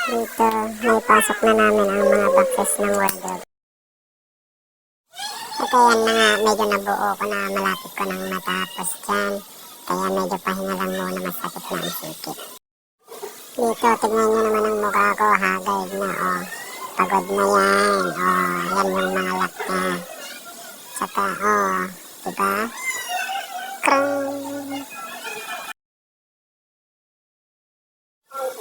Dito, naipasok na namin ang mga boxes ng wardrobe. At ayan na nga, medyo nabuo ko na, malapit ko nang matapos dyan. Kaya medyo pahinga lang muna, masakit na ang sikit. Dito, tignan nyo naman ang mukha ko, haggard na, oh. Pagod na yan, oh. Yan yung mga lock niya. Saka, oh, diba? Krang!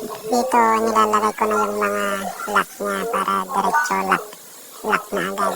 Dito, nilalagay ko na yung mga lock niya para diretso lock na agad.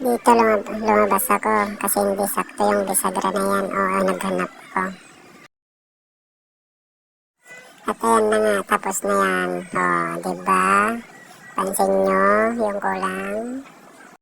Dito lumabas ako kasi hindi sakto yung bisagra na yan, o naghanap ko. At ayan na nga, tapos na yan. O, diba? Pansin nyo yung kulang?